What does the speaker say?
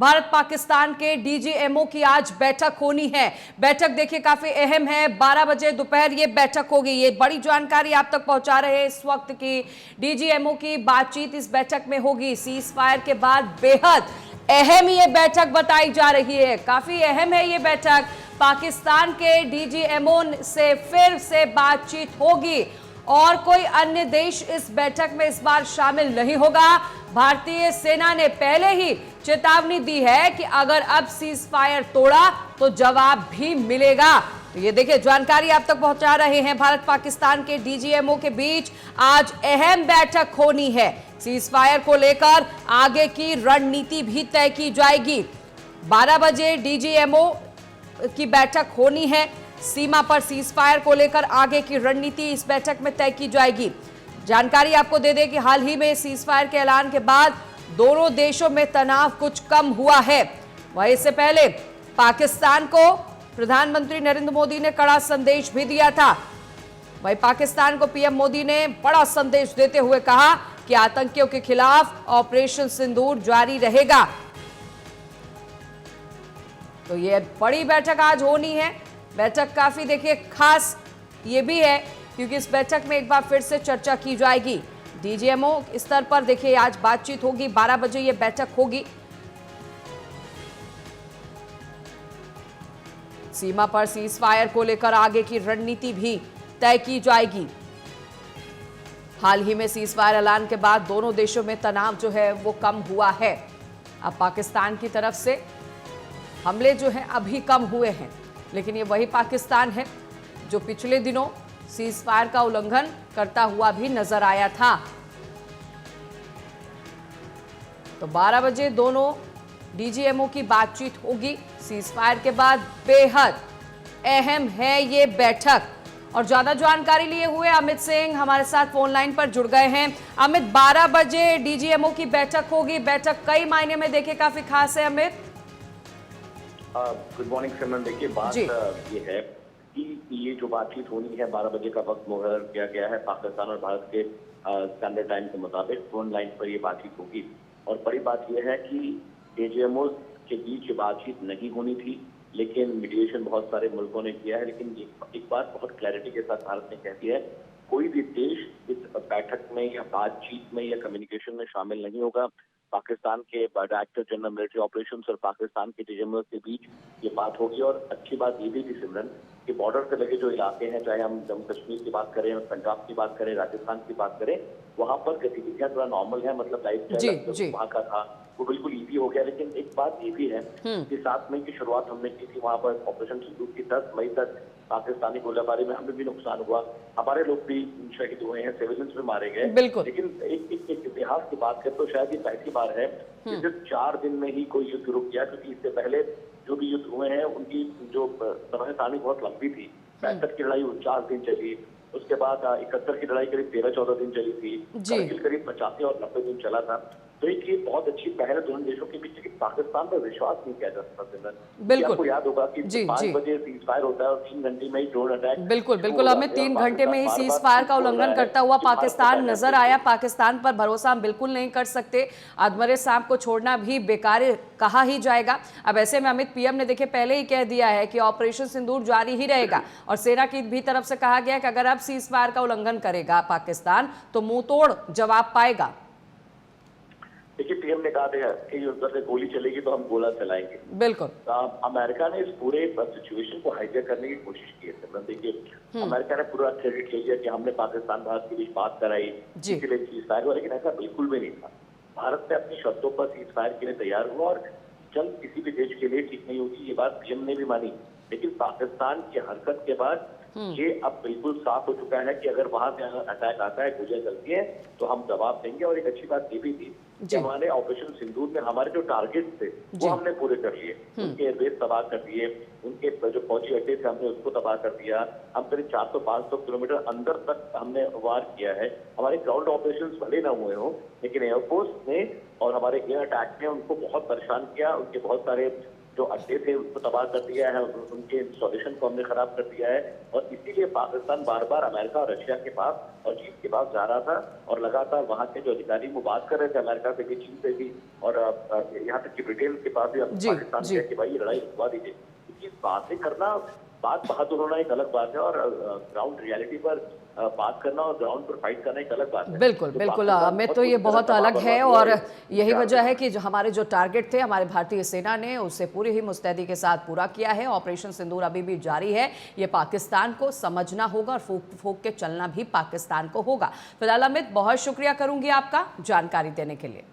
भारत पाकिस्तान के डीजीएमओ की आज बैठक होनी है। बैठक देखिए काफी अहम है। 12 बजे दोपहर ये बैठक होगी। ये बड़ी जानकारी आप तक पहुंचा रहे हैं इस वक्त की डीजीएमओ की बातचीत इस बैठक में होगी। सीज फायर के बाद बेहद अहम ये बैठक बताई जा रही है। काफी अहम है ये बैठक। पाकिस्तान के डीजीएमओ से फिर से बातचीत होगी और कोई अन्य देश इस बैठक में इस बार शामिल नहीं होगा। भारतीय सेना ने पहले ही चेतावनी दी है कि अगर अब सीज फायर तोड़ा तो जवाब भी मिलेगा। तो ये देखिए जानकारी आप तक पहुंचा रहे हैं। भारत पाकिस्तान के डीजीएमओ के बीच आज अहम बैठक होनी है। सीज फायर को लेकर आगे की रणनीति भी तय की जाएगी। 12 बजे डीजीएमओ की बैठक होनी है। सीमा पर सीज फायर को लेकर आगे की रणनीति इस बैठक में तय की जाएगी। जानकारी आपको दे दें कि हाल ही में सीज फायर के ऐलान के बाद दोनों देशों में तनाव कुछ कम हुआ है। वहीं इससे पहले पाकिस्तान को प्रधानमंत्री नरेंद्र मोदी ने कड़ा संदेश भी दिया था। वहीं पाकिस्तान को पीएम मोदी ने बड़ा संदेश देते हुए कहा कि आतंकियों के खिलाफ ऑपरेशन सिंदूर जारी रहेगा। तो ये बड़ी बैठक आज होनी है। बैठक काफी देखिए खास ये भी है क्योंकि इस बैठक में एक बार फिर से चर्चा की जाएगी। डीजीएमओ स्तर पर देखिए आज बातचीत होगी। 12 बजे ये बैठक होगी। सीमा पर सीज फायर को लेकर आगे की रणनीति भी तय की जाएगी। हाल ही में सीज फायर ऐलान के बाद दोनों देशों में तनाव जो है वो कम हुआ है। अब पाकिस्तान की तरफ से हमले जो हैं अभी कम हुए हैं, लेकिन ये वही पाकिस्तान है जो पिछले दिनों सीज फायर का उल्लंघन करता हुआ भी नजर आया था। तो 12 बजे दोनों डीजीएमओ की बातचीत होगी। सीज फायर के बाद बेहद अहम है ये बैठक। और ज्यादा जानकारी लिए हुए अमित सिंह हमारे साथ फोन लाइन पर जुड़ गए हैं। अमित, 12 बजे डीजीएमओ की बैठक होगी। बैठक कई मायने में देखे काफी खास है। अमित, गुड मॉर्निंग सिमरन। देखिए बात ये है कि ये जो बातचीत होनी है 12 बजे का वक्त मुहर्रर किया गया है पाकिस्तान और भारत के स्टैंडर्ड टाइम के मुताबिक। फोन लाइन पर ये बातचीत होगी और बड़ी बात यह है कि डीजीएमओ के बीच बातचीत नहीं होनी थी, लेकिन मीडिएशन बहुत सारे मुल्कों ने किया है। लेकिन एक बात बहुत क्लैरिटी के साथ भारत ने कह दिया है, कोई भी देश इस बैठक में या बातचीत में या कम्युनिकेशन में शामिल नहीं होगा। पाकिस्तान के डायरेक्टर जनरल मिलिट्री ऑपरेशंस और पाकिस्तान के डीजीएमओ के बीच ये बात होगी। और अच्छी बात ये भी थी सिमरन कि बॉर्डर से लगे जो इलाके हैं, चाहे हम जम्मू कश्मीर की बात करें, पंजाब की बात करें, राजस्थान की बात करें, वहां पर गतिविधियां थोड़ा नॉर्मल है। मतलब लाइफ स्टाइल वहाँ का था वो बिल्कुल ईजी हो गया। लेकिन एक बात ये भी है कि 7 मई की शुरुआत हमने की थी वहां पर ऑपरेशन सिंदूर की। 10 मई तक पाकिस्तानी गोलाबारी में हमें भी नुकसान हुआ, हमारे लोग भी शहीद हुए हैं, सिविलियंस भी मारे गए। लेकिन एक इतिहास की बात करें तो शायद ये पहली बार है कि सिर्फ 4 दिन में ही कोई युद्ध रुक गया, क्योंकि इससे पहले जो भी युद्ध हुए हैं उनकी जो समय सारणी बहुत लंबी थी। 65 की लड़ाई 49 दिन चली, उसके बाद 71 की लड़ाई करीब 13-14 दिन चली थी, करगिल करीब 85 और 90 दिन चला था। तो ये बहुत अच्छी पहल है दोनों देशों के बीच। पाकिस्तान पर विश्वास नहीं किया जा सकता। बिल्कुल आपको याद होगा कि 5 बजे सीज फायर होता है और 3 घंटे में ही ड्रोन अटैक। बिल्कुल हमें 3 घंटे में ही सीज फायर का उल्लंघन करता हुआ पाकिस्तान नजर आया। पाकिस्तान पर भरोसा हम बिल्कुल नहीं कर सकते। अधमरे सांप को छोड़ना भी बेकार कहा ही जाएगा। अब ऐसे में अमित, पीएम ने देखिए पहले ही कह दिया है कि ऑपरेशन सिंदूर जारी ही रहेगा और सेना की भी तरफ से कहा गया कि अगर अब सीज फायर का उल्लंघन करेगा पाकिस्तान तो मुंह तोड़ जवाब पाएगा। देखिए पीएम ने कहा था कि उधर से गोली चलेगी तो हम गोला चलाएंगे। बिल्कुल। अमेरिका ने इस पूरे सिचुएशन को हाईजैक करने की कोशिश की है। देखिए अमेरिका ने पूरा क्रेडिट ले लिया कि हमने पाकिस्तान भारत के बीच बात कराई, इसलिए सीज फायर हुआ, लेकिन ऐसा बिल्कुल भी नहीं था। भारत ने अपनी शर्तों पर सीज फायर के लिए तैयार हुआ और जंग किसी भी देश के लिए ठीक नहीं होगी, ये बात पीएम ने भी मानी। लेकिन पाकिस्तान की हरकत के बाद ये अब बिल्कुल साफ हो चुका है कि अगर वहां से अटैक आता है, गोलियां चलती है तो हम जवाब देंगे। और एक अच्छी बात ये भी थी कि हमारे ऑपरेशन सिंदूर में हमारे जो टारगेट थे वो हमने पूरे कर लिए। उनके एयरबेस तबाह कर दिए, उनके जो फौजी अड्डे थे हमने उसको तबाह कर दिया। हम करीब 400-500 किलोमीटर अंदर तक हमने वार किया है। हमारे ग्राउंड ऑपरेशन भले ना हुए हों, लेकिन एयरफोर्स ने और हमारे एयर अटैक ने उनको बहुत परेशान किया। उनके बहुत सारे जो अड्डे थे उसको तबाह कर दिया है, उनके इंस्टॉलेशन को हमने खराब कर दिया है। और इसीलिए पाकिस्तान बार बार अमेरिका और रशिया के पास और चीन के पास जा रहा था और लगातार वहाँ के जो अधिकारी वो बात कर रहे थे अमेरिका से भी, चीन से भी, और यहाँ तक कि ब्रिटेन के पास भी पाकिस्तान से कि भाई ये लड़ाई रुकवा दीजिए। क्योंकि बातें करना, बात बहादुर होना एक अलग बात है और ग्राउंड रियलिटी पर बात करना और ग्राउंड पर फाइट करना एक अलग बात है। बिल्कुल बिल्कुल अमित, तो ये बहुत अलग है और यही वजह है कि जो हमारे जो टारगेट थे हमारे भारतीय सेना ने उसे पूरी ही मुस्तैदी के साथ पूरा किया है। ऑपरेशन सिंदूर अभी भी जारी है, ये पाकिस्तान को समझना होगा और फूक फूक के चलना भी पाकिस्तान को होगा। फिलहाल अमित, बहुत शुक्रिया करूंगी आपका जानकारी देने के लिए।